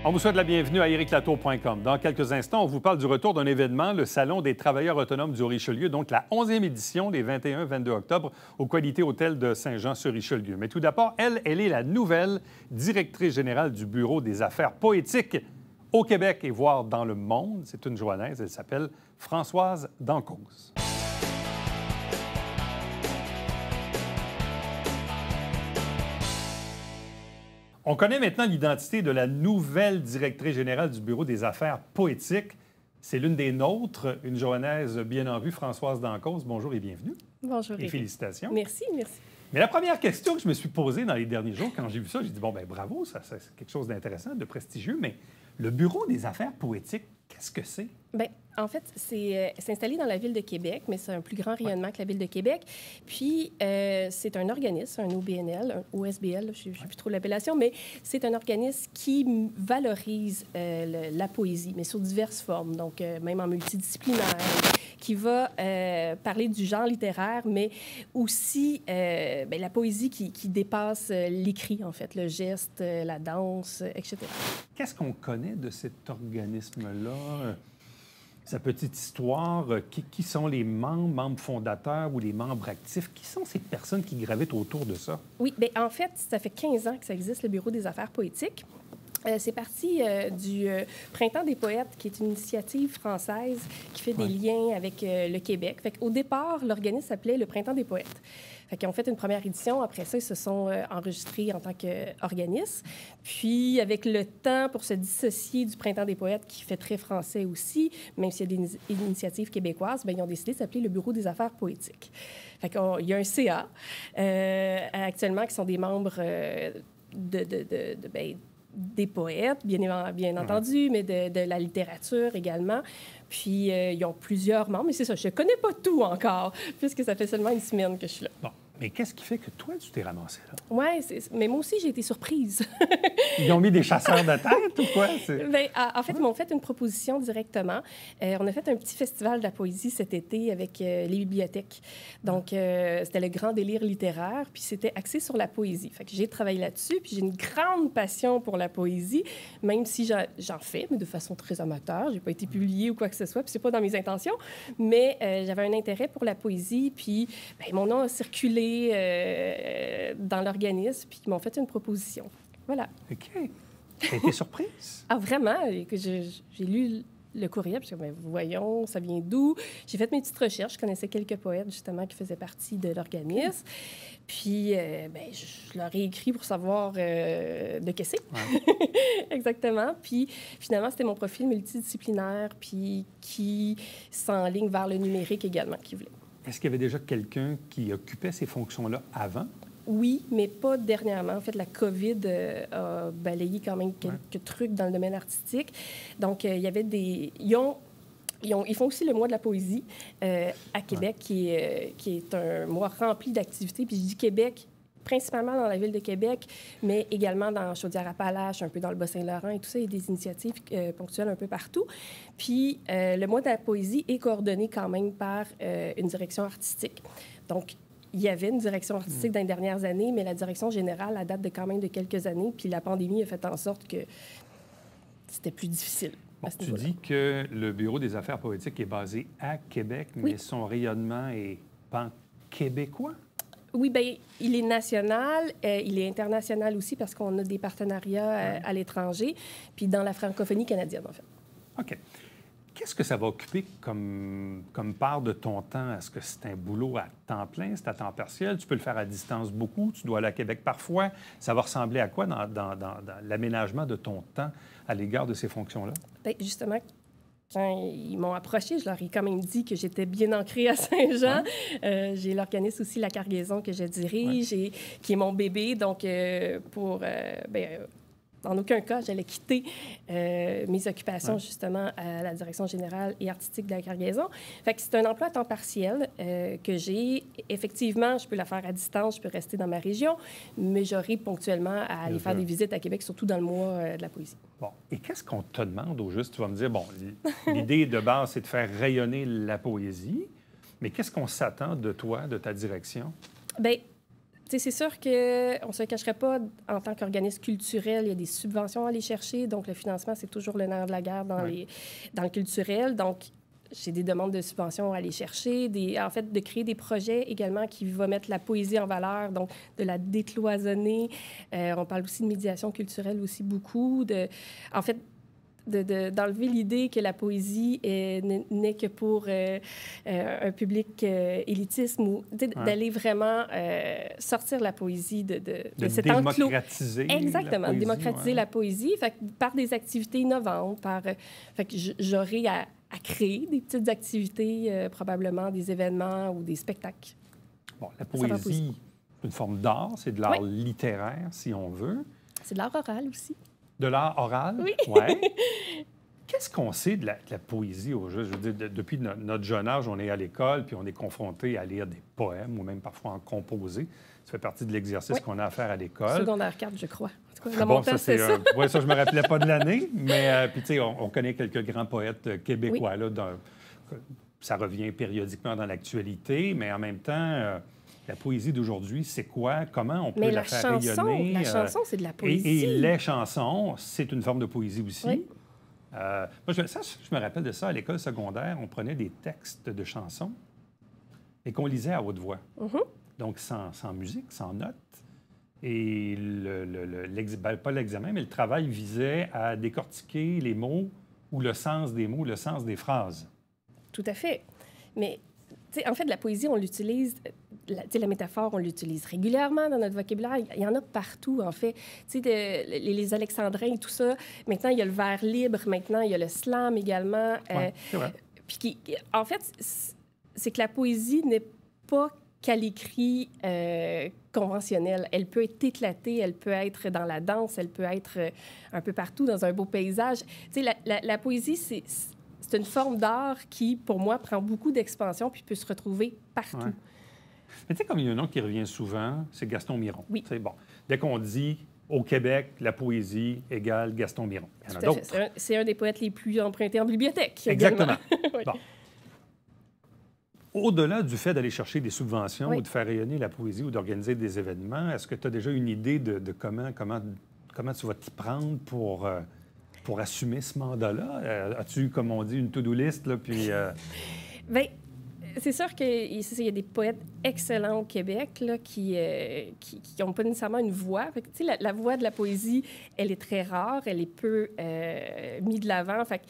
On vous souhaite la bienvenue à ericlatour.com. Dans quelques instants, on vous parle du retour d'un événement, le Salon des travailleurs autonomes du Richelieu, donc la 11e édition des 21-22 octobre au Qualité Hôtel de Saint-Jean-sur-Richelieu. Mais tout d'abord, elle est la nouvelle directrice générale du Bureau des affaires poétiques au Québec et voire dans le monde. C'est une Joannaise, elle s'appelle Françoise Dancause. On connaît maintenant l'identité de la nouvelle directrice générale du Bureau des affaires poétiques. C'est l'une des nôtres, une Joannaise bien en vue, Françoise Dancause. Bonjour et bienvenue. Bonjour. Et félicitations. Merci, merci. Mais la première question que je me suis posée dans les derniers jours, quand j'ai vu ça, j'ai dit, bon, ben bravo, ça c'est quelque chose d'intéressant, de prestigieux, mais le Bureau des affaires poétiques, qu'est-ce que c'est? Bien, en fait, c'est installé dans la ville de Québec, mais c'est un plus grand rayonnement que la ville de Québec. Puis, c'est un organisme, un OBNL, un OSBL, je ne sais plus trop l'appellation, mais c'est un organisme qui valorise la poésie, mais sous diverses formes, donc même en multidisciplinaire, qui va parler du genre littéraire, mais aussi la poésie qui dépasse l'écrit, en fait, le geste, la danse, etc. Qu'est-ce qu'on connaît de cet organisme-là? Sa petite histoire, qui sont les membres fondateurs ou les membres actifs? Qui sont ces personnes qui gravitent autour de ça? Oui, bien, en fait, ça fait 15 ans que ça existe, le Bureau des affaires poétiques. C'est parti du Printemps des poètes, qui est une initiative française qui fait des liens avec le Québec. Fait qu'au départ, l'organisme s'appelait le Printemps des poètes. Fait qu'ils ont fait une première édition. Après ça, ils se sont enregistrés en tant qu'organisme. Puis, avec le temps, pour se dissocier du Printemps des poètes, qui fait très français aussi, même s'il y a des initiatives québécoises, bien, ils ont décidé de s'appeler le Bureau des affaires poétiques. Fait qu'il y a un CA actuellement qui sont des membres des poètes, bien entendu, mais de la littérature également. Puis, ils ont plusieurs membres, mais c'est ça, je ne connais pas tout encore, puisque ça fait seulement une semaine que je suis là. Bon, mais qu'est-ce qui fait que toi, tu t'es ramassée là? Oui, mais moi aussi, j'ai été surprise. Ils ont mis des chasseurs de tête ou quoi? Bien, en fait, ils m'ont fait une proposition directement. On a fait un petit festival de la poésie cet été avec les bibliothèques. Donc, c'était le grand délire littéraire, puis c'était axé sur la poésie. Fait que j'ai travaillé là-dessus, puis j'ai une grande passion pour la poésie, même si j'en fais, mais de façon très amateur. J'ai pas été publiée ou quoi que ce soit, puis c'est pas dans mes intentions, mais j'avais un intérêt pour la poésie, puis bien, mon nom a circulé dans l'organisme, puis ils m'ont fait une proposition. Voilà. OK. T'as été surprise? Ah, vraiment? J'ai lu le courriel, puis bien, voyons, ça vient d'où? J'ai fait mes petites recherches. Je connaissais quelques poètes, justement, qui faisaient partie de l'organisme. Puis, je leur ai écrit pour savoir de qu'est-ce que c'est. Ouais. Exactement. Puis, finalement, c'était mon profil multidisciplinaire, puis qui s'enligne vers le numérique également, qui voulait. Est-ce qu'il y avait déjà quelqu'un qui occupait ces fonctions-là avant? Oui, mais pas dernièrement. En fait, la COVID a balayé quand même quelques trucs dans le domaine artistique. Donc, il y avait des... Ils font aussi le mois de la poésie à Québec, qui est un mois rempli d'activités. Puis je dis Québec, principalement dans la ville de Québec, mais également dans Chaudière-Appalaches, un peu dans le Bas-Saint-Laurent et tout ça. Il y a des initiatives ponctuelles un peu partout. Puis, le mois de la poésie est coordonné quand même par une direction artistique. Donc, il y avait une direction artistique dans les dernières années, mais la direction générale, elle date de quand même de quelques années. Puis la pandémie a fait en sorte que c'était plus difficile. Bon, tu dis que le Bureau des affaires poétiques est basé à Québec, mais son rayonnement est pan-québécois? Oui, bien, il est national, il est international aussi parce qu'on a des partenariats à l'étranger, puis dans la francophonie canadienne, en fait. OK. Qu'est-ce que ça va occuper comme part de ton temps? Est-ce que c'est un boulot à temps plein, c'est à temps partiel? Tu peux le faire à distance beaucoup, tu dois aller à Québec parfois. Ça va ressembler à quoi dans l'aménagement de ton temps à l'égard de ces fonctions-là? Bien, justement, quand ils m'ont approché, je leur ai quand même dit que j'étais bien ancrée à Saint-Jean. Ouais. J'ai l'organisme aussi La Cargaison que je dirige, qui est mon bébé. Donc, en aucun cas, j'allais quitter mes occupations, justement, à la direction générale et artistique de La Cargaison. Fait que c'est un emploi à temps partiel que j'ai. Effectivement, je peux la faire à distance, je peux rester dans ma région, mais j'aurai ponctuellement à aller faire des visites à Québec, surtout dans le mois de la poésie. Bon. Et qu'est-ce qu'on te demande au juste? Tu vas me dire, bon, l'idée de base, c'est de faire rayonner la poésie, mais qu'est-ce qu'on s'attend de toi, de ta direction? Bien, c'est sûr qu'on ne se cacherait pas, en tant qu'organisme culturel, il y a des subventions à aller chercher. Donc, le financement, c'est toujours le nerf de la guerre dans le culturel. Donc, j'ai des demandes de subventions à aller chercher, en fait, de créer des projets également qui vont mettre la poésie en valeur, donc de la décloisonner. On parle aussi de médiation culturelle aussi beaucoup. En fait, d'enlever l'idée que la poésie n'est que pour un public élitisme, ou d'aller vraiment sortir la poésie de cet enclos. Démocratiser Exactement, la poésie, démocratiser la poésie, par des activités innovantes, fait que j'aurais à créer des petites activités, probablement des événements ou des spectacles. Bon, la poésie, c'est une forme d'art, c'est de l'art littéraire, si on veut. C'est de l'art oral aussi. De l'art oral? Oui. Ouais. Qu'est-ce qu'on sait de la poésie au jeu? Je veux dire, depuis notre jeune âge, on est à l'école, puis on est confronté à lire des poèmes ou même parfois en composer. Ça fait partie de l'exercice qu'on a à faire à l'école. Secondaire 4, je crois. En tout cas, dans mon temps, c'est ça. Oui, ça, je me rappelais pas de l'année, mais puis tu sais, on connaît quelques grands poètes québécois. Là, ça revient périodiquement dans l'actualité, mais en même temps... la poésie d'aujourd'hui, c'est quoi? Comment on peut la faire rayonner? La chanson, c'est de la poésie. Et les chansons, c'est une forme de poésie aussi. Oui. Moi, je me rappelle de ça à l'école secondaire. On prenait des textes de chansons et qu'on lisait à haute voix. Mm-hmm. Donc, sans musique, sans notes. Et pas l'examen, mais le travail visait à décortiquer les mots ou le sens des mots, le sens des phrases. Tout à fait. Mais, en fait, la poésie, on l'utilise... La métaphore, on l'utilise régulièrement dans notre vocabulaire. Il y en a partout, en fait. Les alexandrins et tout ça. Maintenant, il y a le vers libre. Maintenant, il y a le slam également. C'est vrai. Puis, en fait, c'est que la poésie n'est pas qu'à l'écrit conventionnel. Elle peut être éclatée, elle peut être dans la danse, elle peut être un peu partout dans un beau paysage. La poésie, c'est une forme d'art qui, pour moi, prend beaucoup d'expansion puis peut se retrouver partout. Ouais. Mais tu sais, comme il y a un nom qui revient souvent, c'est Gaston Miron. Oui. C'est bon. Dès qu'on dit au Québec, la poésie égale Gaston Miron. Il y en a d'autres. C'est un des poètes les plus empruntés en bibliothèque. Exactement. Oui. Bon. Au-delà du fait d'aller chercher des subventions ou de faire rayonner la poésie ou d'organiser des événements, est-ce que tu as déjà une idée de comment tu vas t'y prendre pour assumer ce mandat-là? As-tu, comme on dit, une to-do list, là, puis... Bien, c'est sûr qu'il y a des poètes excellents au Québec là, qui n'ont pas nécessairement une voix. Fait que, la voix de la poésie, elle est très rare, elle est peu mise de l'avant. Fait que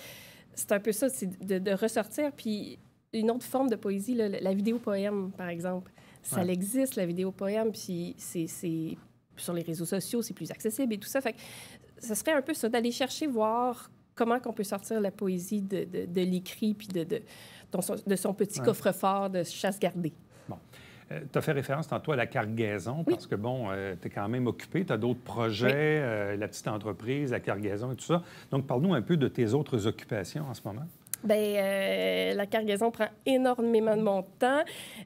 c'est un peu ça, c'est de ressortir. Puis une autre forme de poésie, là, la vidéo-poème, par exemple, ça existe, la vidéo-poème, puis c'est sur les réseaux sociaux, c'est plus accessible et tout ça. Fait que ce serait un peu ça, d'aller chercher, voir comment on peut sortir la poésie de l'écrit, puis de son petit coffre-fort de chasse gardée. Bon. Tu as fait référence tantôt à la cargaison, parce que, bon, tu es quand même occupé, tu as d'autres projets, la petite entreprise, la cargaison et tout ça. Donc, parle-nous un peu de tes autres occupations en ce moment. Bien, la cargaison prend énormément de mon temps.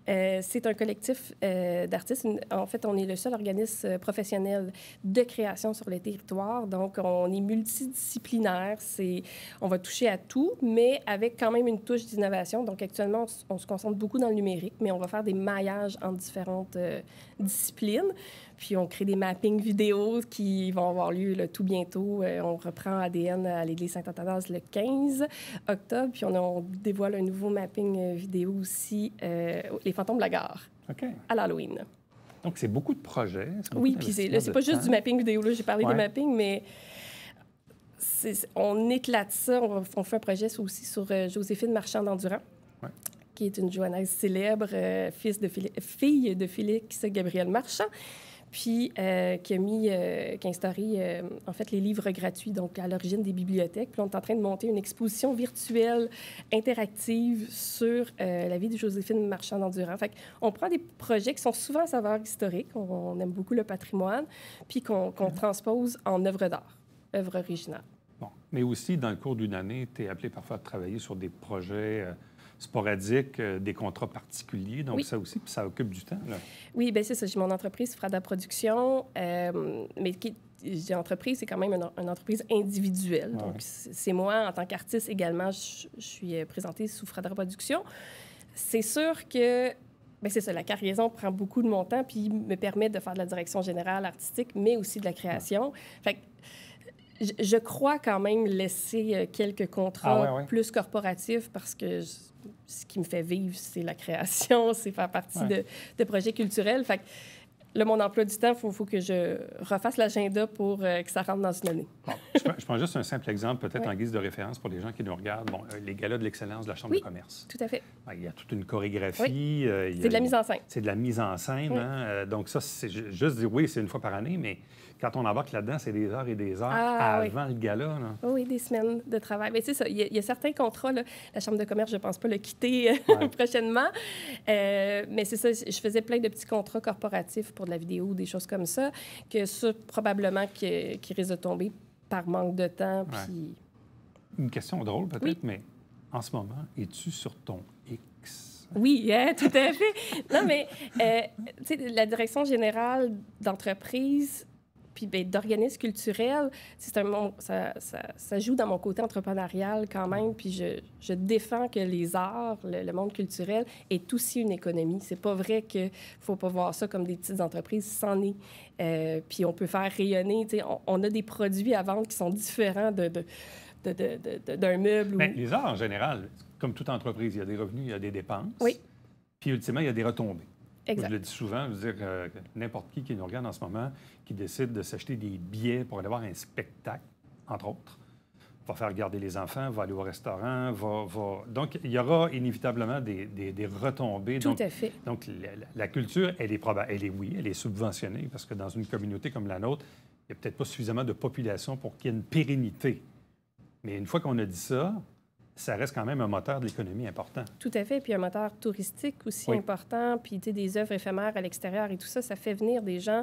C'est un collectif d'artistes. En fait, on est le seul organisme professionnel de création sur le territoire. Donc, on est multidisciplinaire. On va toucher à tout, mais avec quand même une touche d'innovation. Donc, actuellement, on se concentre beaucoup dans le numérique, mais on va faire des maillages en différentes disciplines. Puis, on crée des mappings vidéo qui vont avoir lieu là, tout bientôt. On reprend ADN à l'Église Sainte-Athanase le 15 octobre. Puis, on dévoile un nouveau mapping vidéo aussi, Les Fantômes de la Gare, à l'Halloween. Donc, c'est beaucoup de projets. Oui, puis c'est pas juste du mapping vidéo. Là, j'ai parlé des mappings, mais on éclate ça. On fait un projet aussi sur Joséphine Marchand d'Endurant, qui est une johannaise célèbre, fille de Félix Gabriel Marchand, puis qui a instauré, en fait, les livres gratuits, donc à l'origine des bibliothèques. Puis on est en train de monter une exposition virtuelle interactive sur la vie de Joséphine Marchand d'Endurant. Fait qu'on prend des projets qui sont souvent à saveur historique, on aime beaucoup le patrimoine, puis qu'on transpose en œuvre d'art, œuvre originale. Bon. Mais aussi, dans le cours d'une année, tu es appelé parfois à travailler sur des projets... sporadique, des contrats particuliers. Donc, ça aussi, puis ça occupe du temps, là. Oui, bien, c'est ça. J'ai mon entreprise, Frada Production, mais j'ai entreprise, c'est quand même une entreprise individuelle. Donc, c'est moi, en tant qu'artiste également, je suis présentée sous Frada Production. C'est sûr que Bien, c'est ça. La cargaison prend beaucoup de mon temps puis me permet de faire de la direction générale artistique, mais aussi de la création. Fait que je crois quand même laisser quelques contrats plus corporatifs parce que ce qui me fait vivre, c'est la création, c'est faire partie de projets culturels. Fait que là, mon emploi du temps, il faut que je refasse l'agenda pour que ça rentre dans une année. Bon, je prends juste un simple exemple, peut-être en guise de référence pour les gens qui nous regardent. Bon, les galas de l'excellence de la Chambre de commerce. Tout à fait. Il y a toute une chorégraphie. C'est de la mise en scène. C'est de la mise en scène. Hein? Donc ça, c'est juste dire, oui, c'est une fois par année, mais quand on embarque là-dedans, c'est des heures et des heures avant le gala. Là. Oui, des semaines de travail. Mais c'est ça, il y a certains contrats, là, la Chambre de commerce, je ne pense pas le quitter prochainement. Mais c'est ça, je faisais plein de petits contrats corporatifs pour de la vidéo, des choses comme ça, que ça, probablement, qui risque de tomber par manque de temps. Puis... Une question drôle peut-être, mais en ce moment, es-tu sur ton X? Oui, tout à fait. Non, mais tu sais, la direction générale d'entreprise puis d'organismes culturels, ça joue dans mon côté entrepreneurial quand même, puis je défends que les arts, le monde culturel, est aussi une économie. C'est pas vrai qu'il faut pas voir ça comme des petites entreprises, c'en est. Puis on peut faire rayonner, tu sais, on a des produits à vendre qui sont différents d'un meuble. Bien, les arts, en général, comme toute entreprise, il y a des revenus, il y a des dépenses. Oui. Puis, ultimement, il y a des retombées. Exact. Je le dis souvent, je veux dire, n'importe qui nous regarde en ce moment, qui décide de s'acheter des billets pour aller voir un spectacle, entre autres, va faire regarder les enfants, va aller au restaurant, Donc, il y aura inévitablement des retombées. Tout à fait. Donc, la culture, elle est subventionnée, parce que dans une communauté comme la nôtre, il n'y a peut-être pas suffisamment de population pour qu'il y ait une pérennité. Mais une fois qu'on a dit ça reste quand même un moteur de l'économie important. Tout à fait. Puis un moteur touristique aussi important. Puis, tu sais, des œuvres éphémères à l'extérieur et tout ça, ça fait venir des gens,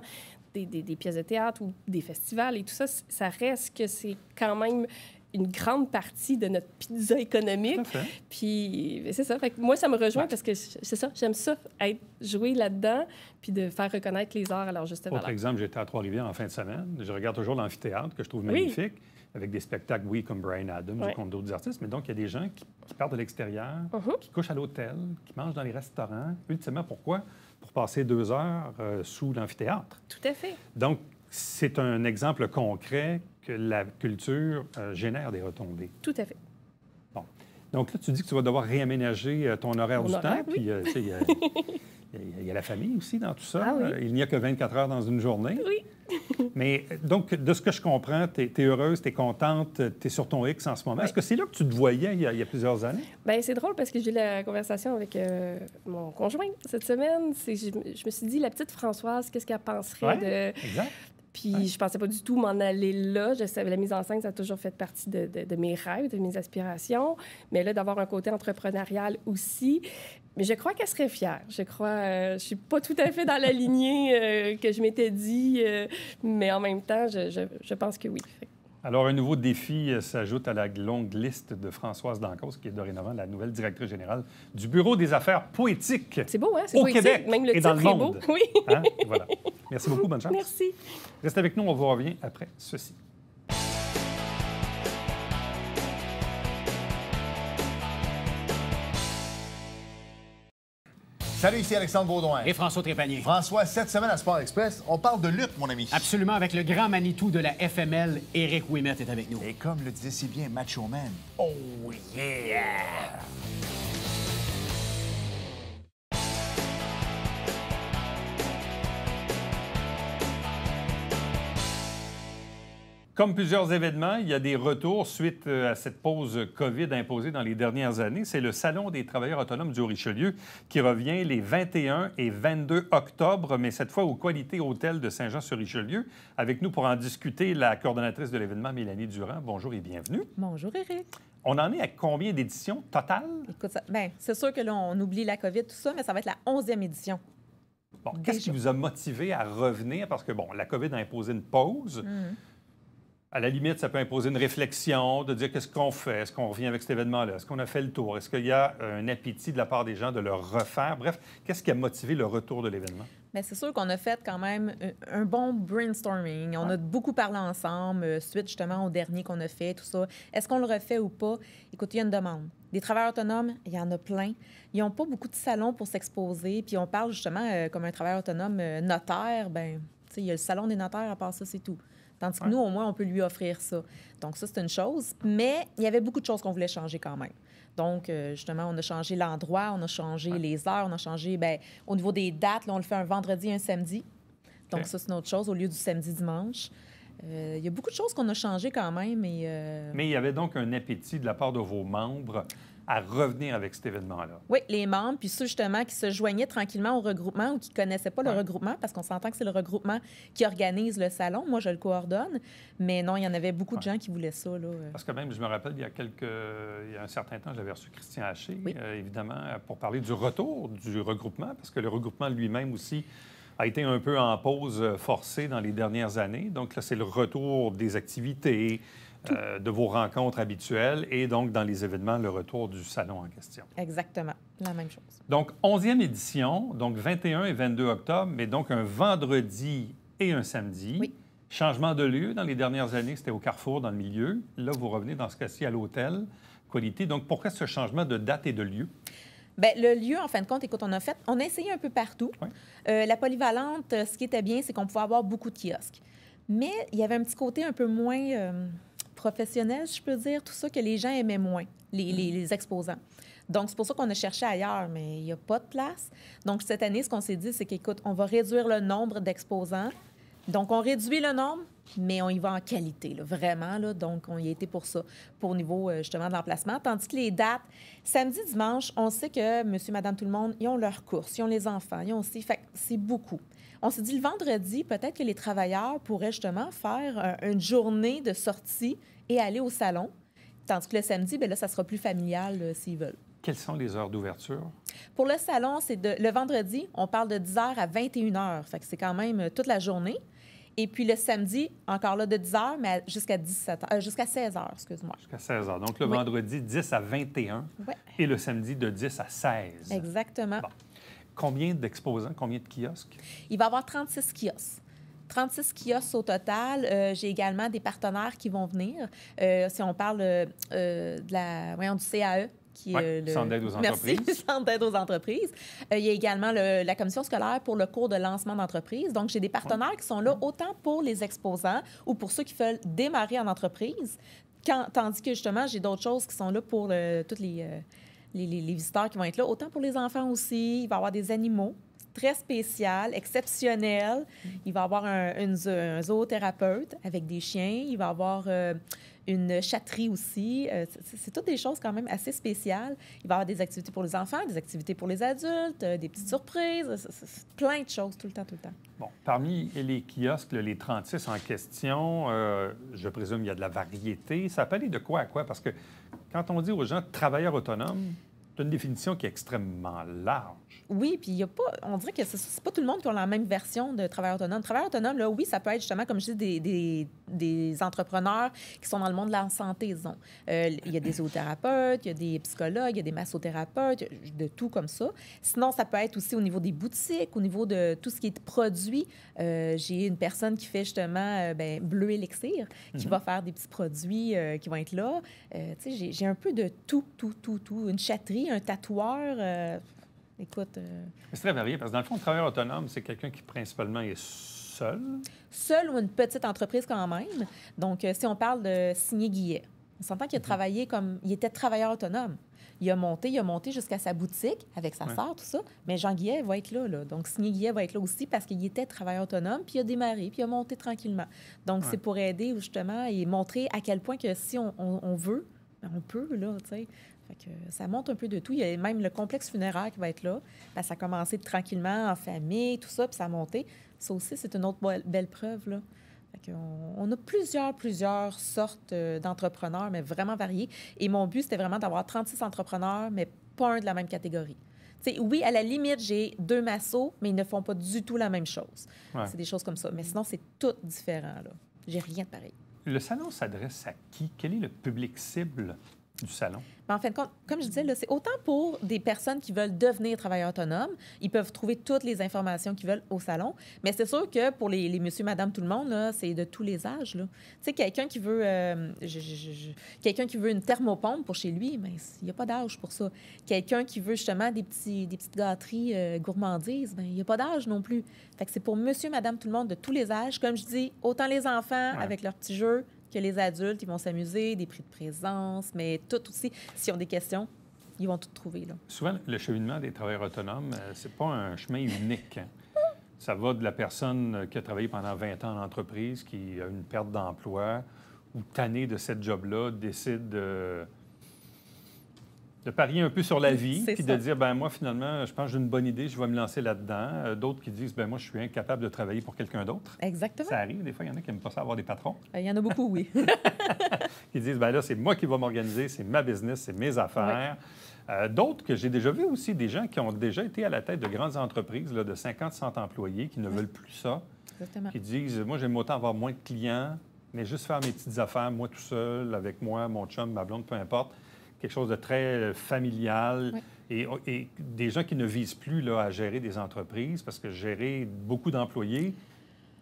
des pièces de théâtre ou des festivals et tout ça. Ça reste que c'est quand même une grande partie de notre pizza économique. Puis, c'est ça. Fait que moi, ça me rejoint parce que c'est ça. J'aime ça, jouer là-dedans puis de faire reconnaître les arts à leur juste valeur. Autre exemple, j'étais à Trois-Rivières en fin de semaine. Je regarde toujours l'amphithéâtre que je trouve magnifique. Avec des spectacles, comme Bryan Adams ou comme d'autres artistes. Mais donc, il y a des gens qui partent de l'extérieur, qui couchent à l'hôtel, qui mangent dans les restaurants. Ultimement, pourquoi? Pour passer 2 heures sous l'amphithéâtre. Tout à fait. Donc, c'est un exemple concret que la culture génère des retombées. Tout à fait. Bon. Donc là, tu dis que tu vas devoir réaménager ton horaire du temps. Puis, tu sais, il y a la famille aussi dans tout ça. Il n'y a que 24 heures dans une journée. Oui. Mais donc, de ce que je comprends, tu es heureuse, tu es contente, tu es sur ton X en ce moment. Est-ce que c'est là que tu te voyais il y a plusieurs années? Bien, c'est drôle parce que j'ai eu la conversation avec mon conjoint cette semaine. Je me suis dit, la petite Françoise, qu'est-ce qu'elle penserait de... Exact. Puis je pensais pas du tout m'en aller là. Je savais, la mise en scène, ça a toujours fait partie de mes rêves, de mes aspirations. Mais là, d'avoir un côté entrepreneurial aussi. Mais je crois qu'elle serait fière. Je suis pas tout à fait dans la lignée que je m'étais dit, mais en même temps, je pense que oui. Alors, un nouveau défi s'ajoute à la longue liste de Françoise Dancos, qui est dorénavant la nouvelle directrice générale du Bureau des affaires poétiques. C'est beau, hein? C'est au poétique. Québec Même le et dans le monde. beau. Oui. Hein? Voilà. Merci beaucoup. Bonne chance. Merci. Reste avec nous. On vous revient après ceci. Salut, ici Alexandre Baudouin. Et François Trépanier. François, cette semaine à Sport Express, on parle de lutte, mon ami. Absolument, avec le grand Manitou de la FML, Éric Ouimet est avec nous. Et comme le disait si bien Macho Man, oh yeah! Comme plusieurs événements, il y a des retours suite à cette pause COVID imposée dans les dernières années. C'est le Salon des travailleurs autonomes du Haut-Richelieu qui revient les 21 et 22 octobre, mais cette fois au Qualité Hôtel de Saint-Jean-sur-Richelieu. Avec nous pour en discuter, la coordonnatrice de l'événement, Mélanie Durand. Bonjour et bienvenue. Bonjour, Éric. On en est à combien d'éditions totales? Écoute, c'est sûr que là, on oublie la COVID, tout ça, mais ça va être la 11e édition. Bon, qu'est-ce qui vous a motivé à revenir? Parce que, bon, la COVID a imposé une pause. À la limite, ça peut imposer une réflexion, de dire qu'est-ce qu'on fait, est-ce qu'on revient avec cet événement-là, est-ce qu'on a fait le tour, est-ce qu'il y a un appétit de la part des gens de le refaire? Bref, qu'est-ce qui a motivé le retour de l'événement? Bien, c'est sûr qu'on a fait quand même un bon brainstorming. On a beaucoup parlé ensemble, suite justement au dernier qu'on a fait, tout ça. Est-ce qu'on le refait ou pas? Écoute, il y a une demande. Des travailleurs autonomes, il y en a plein. Ils n'ont pas beaucoup de salons pour s'exposer. Puis on parle justement comme un travailleur autonome notaire. Bien, tu sais, il y a le salon des notaires, à part ça, c'est tout. Tandis que nous, au moins, on peut lui offrir ça. Donc ça, c'est une chose. Mais il y avait beaucoup de choses qu'on voulait changer quand même. Donc, justement, on a changé l'endroit, on a changé les heures, on a changé, bien, au niveau des dates, là, on le fait un vendredi et un samedi. Donc ça, c'est une autre chose, au lieu du samedi-dimanche. Il y a beaucoup de choses qu'on a changées quand même. Mais il y avait donc un appétit de la part de vos membres à revenir avec cet événement-là. Oui, les membres, puis ceux justement qui se joignaient tranquillement au regroupement ou qui ne connaissaient pas le regroupement, parce qu'on s'entend que c'est le regroupement qui organise le salon. Moi, je le coordonne. Mais non, il y en avait beaucoup de gens qui voulaient ça. Là. Parce que même, je me rappelle, il y a un certain temps, j'avais reçu Christian Haché, évidemment, pour parler du retour du regroupement, parce que le regroupement lui-même aussi a été un peu en pause forcée dans les dernières années. Donc là, c'est le retour des activités, de vos rencontres habituelles et donc, dans les événements, le retour du salon en question. Exactement, la même chose. Donc, 11e édition, donc 21 et 22 octobre, mais donc un vendredi et un samedi. Oui. Changement de lieu. Dans les dernières années, c'était au Carrefour, dans le milieu. Là, vous revenez dans ce cas-ci à l'hôtel Quality. Donc, pourquoi ce changement de date et de lieu? Bien, le lieu, en fin de compte, écoute, on a essayé un peu partout. Oui. La polyvalente, ce qui était bien, c'est qu'on pouvait avoir beaucoup de kiosques. Mais il y avait un petit côté un peu moins professionnel, je peux dire, tout ça, que les gens aimaient moins, les exposants. Donc, c'est pour ça qu'on a cherché ailleurs, mais il n'y a pas de place. Donc, cette année, ce qu'on s'est dit, c'est qu'écoute, on va réduire le nombre d'exposants. Donc, on réduit le nombre, mais on y va en qualité, là, vraiment. Là, donc, on y a été pour ça, pour au niveau, justement, de l'emplacement. Tandis que les dates, samedi, dimanche, on sait que monsieur, madame, tout le monde, ils ont leurs courses, ils ont les enfants, ils ont aussi... Fait que c'est beaucoup. On s'est dit, le vendredi, peut-être que les travailleurs pourraient, justement, faire une journée de sortie et aller au salon. Tandis que le samedi, bien là, ça sera plus familial s'ils veulent. Quelles sont les heures d'ouverture? Pour le salon, c'est le vendredi, on parle de 10h à 21h. Fait que c'est quand même toute la journée. Et puis le samedi, encore là, de 10h, mais jusqu'à 16h, excuse-moi. Jusqu'à 16h. Donc le vendredi, 10 à 21 et le samedi, de 10 à 16. Exactement. Bon. Combien d'exposants, combien de kiosques? Il va y avoir 36 kiosques. 36 kiosques au total. J'ai également des partenaires qui vont venir. Si on parle du CAE, qui est le Centre d'aide aux entreprises. Merci, Centre d'aide aux entreprises. Il y a également la commission scolaire pour le cours de lancement d'entreprise. Donc, j'ai des partenaires qui sont là autant pour les exposants ou pour ceux qui veulent démarrer en entreprise, tandis que, justement, j'ai d'autres choses qui sont là pour tous les visiteurs qui vont être là, autant pour les enfants aussi. Il va y avoir des animaux très spécial, exceptionnel. Il va y avoir un zoothérapeute avec des chiens. Il va y avoir une chatterie aussi. C'est toutes des choses quand même assez spéciales. Il va y avoir des activités pour les enfants, des activités pour les adultes, des petites surprises. C'est plein de choses tout le temps. Bon, parmi les kiosques, les 36 en question, je présume qu'il y a de la variété. Ça peut aller de quoi à quoi? Parce que quand on dit aux gens « travailleurs autonomes », c'est une définition qui est extrêmement large. Oui, puis il y a pas... On dirait que c'est pas tout le monde qui a la même version de travailleur autonome. Travailleur autonome, là, oui, ça peut être justement, comme je dis, des entrepreneurs qui sont dans le monde de la santé, disons. Il y a des zoothérapeutes, il y a des psychologues, il y a des massothérapeutes, de tout comme ça. Sinon, ça peut être aussi au niveau des boutiques, au niveau de tout ce qui est produit. J'ai une personne qui fait justement Bleu Élixir, qui va faire des petits produits qui vont être là. Tu sais, j'ai un peu de tout. Une chatterie, un tatoueur... Écoute... C'est très varié, parce que dans le fond, le travailleur autonome, c'est quelqu'un qui principalement est seul. Seul ou une petite entreprise quand même. Donc, si on parle de Signé Guillet, on s'entend qu'il a travaillé comme... Il était travailleur autonome. Il a monté jusqu'à sa boutique avec sa sœur, tout ça. Mais Jean Guillet va être là. Donc, Signé Guillet va être là aussi parce qu'il était travailleur autonome, puis il a démarré, puis il a monté tranquillement. Donc, c'est pour aider, justement, et montrer à quel point que si on veut, on peut, là, tu sais. Fait que ça monte un peu de tout. Il y a même le complexe funéraire qui va être là. Ben, ça a commencé tranquillement, en famille, tout ça, puis ça a monté. Ça aussi, c'est une autre belle preuve, là. Fait on a plusieurs sortes d'entrepreneurs, mais vraiment variés. Et mon but, c'était vraiment d'avoir 36 entrepreneurs, mais pas un de la même catégorie. T'sais, oui, à la limite, j'ai 2 massos, mais ils ne font pas du tout la même chose. Ouais. C'est des choses comme ça. Mais sinon, c'est tout différent, là. J'ai rien de pareil. Le salon s'adresse à qui? Quel est le public cible du salon? Mais en fin de compte, comme je disais, là, c'est autant pour des personnes qui veulent devenir travailleurs autonomes. Ils peuvent trouver toutes les informations qu'ils veulent au salon. Mais c'est sûr que pour les monsieur, madame, tout le monde, là, c'est de tous les âges. Tu sais, quelqu'un qui veut quelqu'un qui veut une thermopompe pour chez lui, mais il n'y a pas d'âge pour ça. Quelqu'un qui veut justement des petites gâteries gourmandises, bien, il n'y a pas d'âge non plus. Fait que c'est pour monsieur, madame, tout le monde de tous les âges. Comme je dis, autant les enfants avec leurs petits jeux que les adultes, ils vont s'amuser, des prix de présence, mais tout aussi, s'ils ont des questions, ils vont tout trouver. Là. Souvent, le cheminement des travailleurs autonomes, c'est pas un chemin unique. Hein. Ça va de la personne qui a travaillé pendant 20 ans en entreprise, qui a une perte d'emploi, ou tannée de cette job-là, décide de parier un peu sur la vie, puis de dire, ben moi, finalement, je pense que j'ai une bonne idée, je vais me lancer là-dedans. D'autres qui disent, ben moi, je suis incapable de travailler pour quelqu'un d'autre. Exactement. Ça arrive, des fois, il y en a qui n'aiment pas ça avoir des patrons. Il y en a beaucoup, oui. Qui disent, ben là, c'est moi qui vais m'organiser, c'est ma business, c'est mes affaires. D'autres que j'ai déjà vu aussi, des gens qui ont déjà été à la tête de grandes entreprises là, de 50, 100 employés, qui ne veulent plus ça. Exactement. Qui disent, moi, j'aime autant avoir moins de clients, mais juste faire mes petites affaires, moi tout seul, avec moi, mon chum, ma blonde, peu importe. Quelque chose de très familial. Et des gens qui ne visent plus là, à gérer des entreprises, parce que gérer beaucoup d'employés,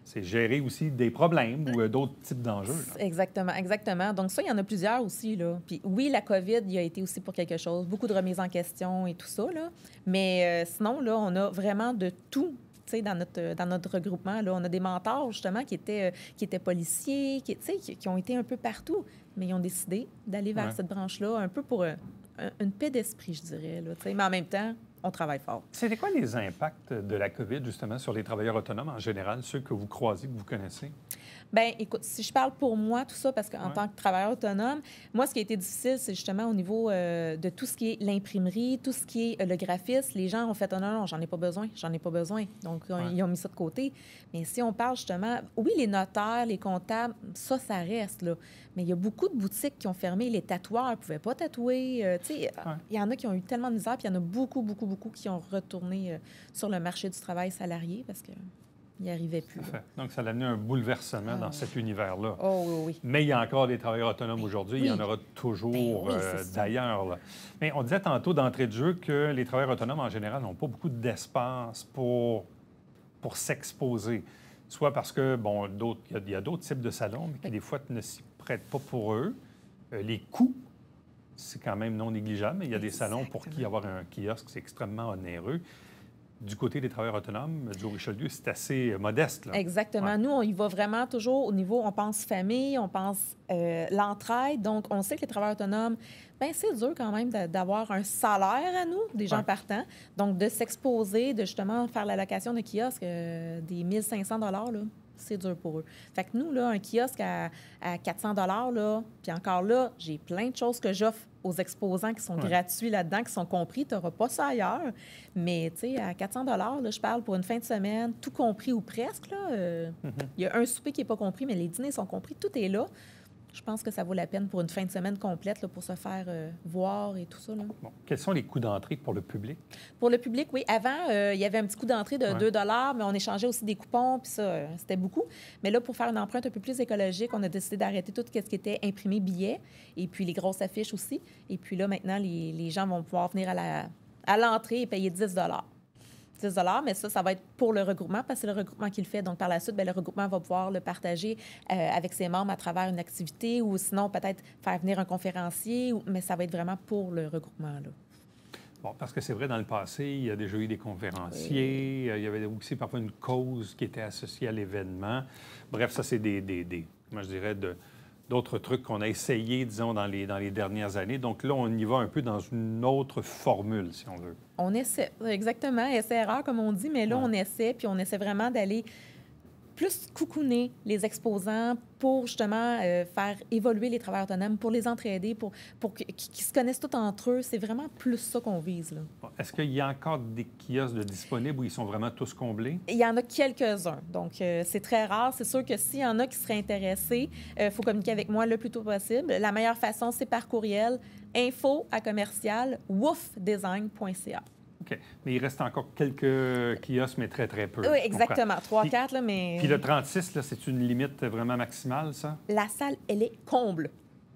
c'est gérer aussi des problèmes ou d'autres types d'enjeux. Là. Exactement, exactement. Donc ça, il y en a plusieurs aussi. Là. Puis oui, la COVID, il a été aussi pour quelque chose. Beaucoup de remises en question et tout ça. Là. Mais sinon, là, on a vraiment de tout. Dans notre regroupement, là, on a des mentors, justement, qui étaient policiers, qui ont été un peu partout, mais ils ont décidé d'aller vers cette branche-là, un peu pour une paix d'esprit, je dirais. Là, mais en même temps, on travaille fort. C'était quoi les impacts de la COVID, justement, sur les travailleurs autonomes en général, ceux que vous croisez, que vous connaissez? Bien, écoute, si je parle pour moi, tout ça, parce qu'en tant que travailleur autonome, moi, ce qui a été difficile, c'est justement au niveau de tout ce qui est l'imprimerie, tout ce qui est le graphisme. Les gens ont fait « Oh, non, j'en ai pas besoin. Donc, ils ont mis ça de côté. Mais si on parle justement, oui, les notaires, les comptables, ça reste, là. Mais il y a beaucoup de boutiques qui ont fermé. Les tatoueurs ne pouvaient pas tatouer. Il y en a qui ont eu tellement de misère, puis il y en a beaucoup qui ont retourné sur le marché du travail salarié parce que il n'y arrivait plus. Donc, ça a amené un bouleversement dans cet univers-là. Oh oui. Mais il y a encore des travailleurs autonomes aujourd'hui. Il y en aura toujours d'ailleurs. Là. Mais on disait tantôt d'entrée de jeu que les travailleurs autonomes, en général, n'ont pas beaucoup d'espace pour s'exposer. Soit parce que, bon, il y a d'autres types de salons, mais qui, des fois, ne s'y prêtent pas pour eux. Les coûts, c'est quand même non négligeable. Mais il y a des salons pour qui avoir un kiosque, c'est extrêmement onéreux. Du côté des travailleurs autonomes, du Richelieu, c'est assez modeste. Là. Exactement. Ouais. Nous, on y va vraiment toujours au niveau, on pense famille, on pense l'entraide. Donc, on sait que les travailleurs autonomes, bien, c'est dur quand même d'avoir un salaire à nous, des gens partants. Donc, de s'exposer, de justement faire la location de kiosque, des 1 500 là, c'est dur pour eux. Fait que nous, là, un kiosque à 400 là, puis encore là, j'ai plein de choses que j'offre aux exposants qui sont gratuits là-dedans, qui sont compris. Tu n'auras pas ça ailleurs. Mais, tu sais, à 400 là, je parle pour une fin de semaine, tout compris ou presque. Il y a un souper qui n'est pas compris, mais les dîners sont compris. Tout est là. Je pense que ça vaut la peine pour une fin de semaine complète là, pour se faire voir et tout ça. Là. Bon. Quels sont les coûts d'entrée pour le public? Pour le public, oui. Avant, il y avait un petit coût d'entrée de 2 mais on échangeait aussi des coupons, puis ça, c'était beaucoup. Mais là, pour faire une empreinte un peu plus écologique, on a décidé d'arrêter tout ce qui était imprimé billets et puis les grosses affiches aussi. Et puis là, maintenant, les gens vont pouvoir venir à l'entrée et payer 10 $. Mais ça va être pour le regroupement, parce que c'est le regroupement qui le fait. Donc, par la suite, bien, le regroupement va pouvoir le partager avec ses membres à travers une activité ou sinon, peut-être faire venir un conférencier, mais ça va être vraiment pour le regroupement. Là. Bon, parce que c'est vrai, dans le passé, il y a déjà eu des conférenciers, il y avait aussi parfois une cause qui était associée à l'événement. Bref, ça, c'est moi, je dirais, d'autres trucs qu'on a essayé, disons, dans les dernières années. Donc là, on y va un peu dans une autre formule, si on veut. On essaie, exactement, essai-erreur, comme on dit, mais là, on essaie, puis on essaie vraiment d'aller plus coucouner les exposants pour, justement, faire évoluer les travailleurs autonomes, pour les entraider, pour qu'ils se connaissent tous entre eux. C'est vraiment plus ça qu'on vise, là. Bon, est-ce qu'il y a encore des kiosques disponibles où ils sont vraiment tous comblés? Il y en a quelques-uns. Donc, c'est très rare. C'est sûr que s'il y en a qui seraient intéressés, il faut communiquer avec moi le plus tôt possible. La meilleure façon, c'est par courriel info@woofdesign.ca. OK. Mais il reste encore quelques kiosques, mais très, très peu. Oui, exactement. 3-4, là, mais... Puis le 36, là, c'est une limite vraiment maximale, ça? La salle, elle est comble.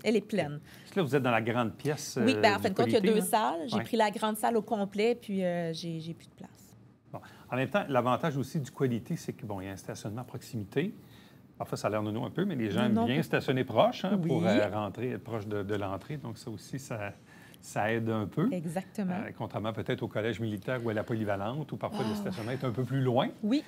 Elle est pleine. Là, vous êtes dans la grande pièce. Oui, bien, en fin de compte, il y a Qualité, 2 là? salles. J'ai Ouais. pris la grande salle au complet, puis j'ai plus de place. Bon. En même temps, l'avantage aussi du Quality, c'est qu'il y a un stationnement à proximité. Parfois, ça a l'air nono un peu, mais les gens aiment Non. bien stationner proche Oui. pour rentrer, être proche de l'entrée. Donc, ça aussi, ça aide un peu. Exactement. Contrairement peut-être au collège militaire ou à la polyvalente, où parfois le Ah. stationnement est un peu plus loin. Oui,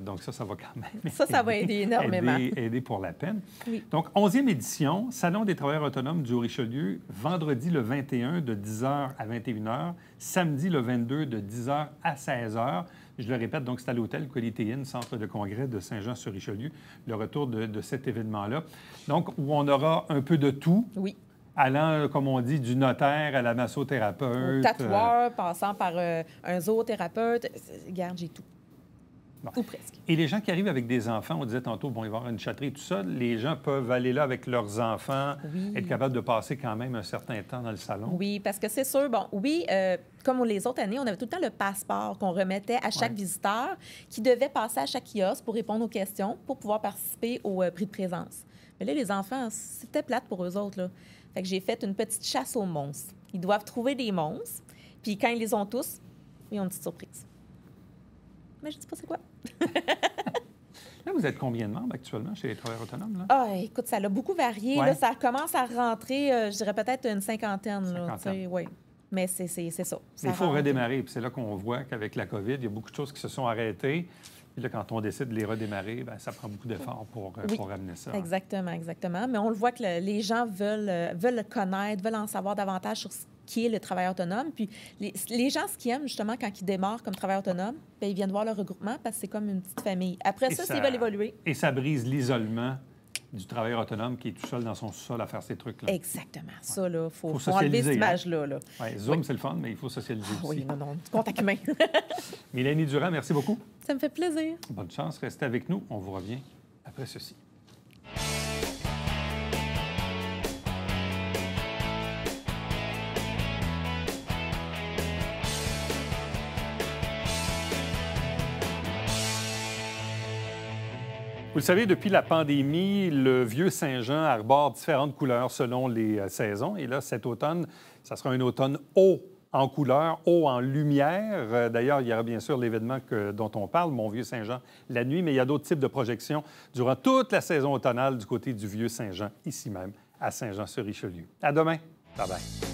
Donc, ça va quand même. ça va aider énormément. Aider pour la peine. Oui. Donc, 11e édition, Salon des travailleurs autonomes du Haut-Richelieu, vendredi le 21 de 10h à 21h, samedi le 22 de 10h à 16h. Je le répète, donc c'est à l'hôtel Quality Inn, centre de congrès de Saint-Jean-sur-Richelieu, le retour de cet événement-là. Donc, où on aura un peu de tout, Oui. allant, comme on dit, du notaire à la massothérapeute. Au tatoueur, passant par un zoothérapeute. Regarde, j'ai tout. Bon. Ou presque. Et les gens qui arrivent avec des enfants, on disait tantôt, bon, il va y avoir une chatterie, tout ça, les gens peuvent aller là avec leurs enfants, Oui. être capables de passer quand même un certain temps dans le salon. Oui, parce que c'est sûr, bon, oui, comme les autres années, on avait tout le temps le passeport qu'on remettait à chaque Ouais. visiteur qui devait passer à chaque kiosque pour répondre aux questions, pour pouvoir participer au prix de présence. Mais là, les enfants, c'était plate pour eux autres, là. Fait que j'ai fait une petite chasse aux monstres. Ils doivent trouver des monstres, puis quand ils les ont tous, ils ont une petite surprise. Mais je ne dis pas c'est quoi. Là, vous êtes combien de membres actuellement chez les travailleurs autonomes? Là? Ah, écoute, ça a beaucoup varié. Ouais. Là, ça commence à rentrer, je dirais peut-être une cinquantaine. Là, tu sais, oui. Mais c'est ça. Mais Ça il faut rentre. redémarrer. Puis c'est là qu'on voit qu'avec la COVID, il y a beaucoup de choses qui se sont arrêtées. Puis là, quand on décide de les redémarrer, bien, ça prend beaucoup d'efforts pour ramener ça. Exactement, exactement. Mais on le voit que les gens veulent le connaître, veulent en savoir davantage sur ce qui est le travailleur autonome. Puis les gens, ce qu'ils aiment, justement, quand ils démarrent comme travailleur autonome, bien, ils viennent voir le regroupement parce que c'est comme une petite famille. Après Et ça, s'ils veulent évoluer. Et ça brise l'isolement du travailleur autonome qui est tout seul dans son sous-sol à faire ces trucs-là. Exactement. Ça, là, faut enlever socialiser, cette hein? image-là. Là. Ouais, Zoom, c'est le fun, mais il faut socialiser Ah, aussi. oui, non, du contact humain. Mélanie Durand, merci beaucoup. Ça me fait plaisir. Bonne chance. Restez avec nous. On vous revient après ceci. Vous le savez, depuis la pandémie, le vieux Saint-Jean arbore différentes couleurs selon les saisons. Et là, cet automne, ça sera un automne haut en couleurs, haut en lumière. D'ailleurs, il y aura bien sûr l'événement dont on parle, Mon Vieux Saint-Jean, la nuit, mais il y a d'autres types de projections durant toute la saison automnale du côté du Vieux Saint-Jean, ici même, à Saint-Jean-sur-Richelieu. À demain. Bye-bye.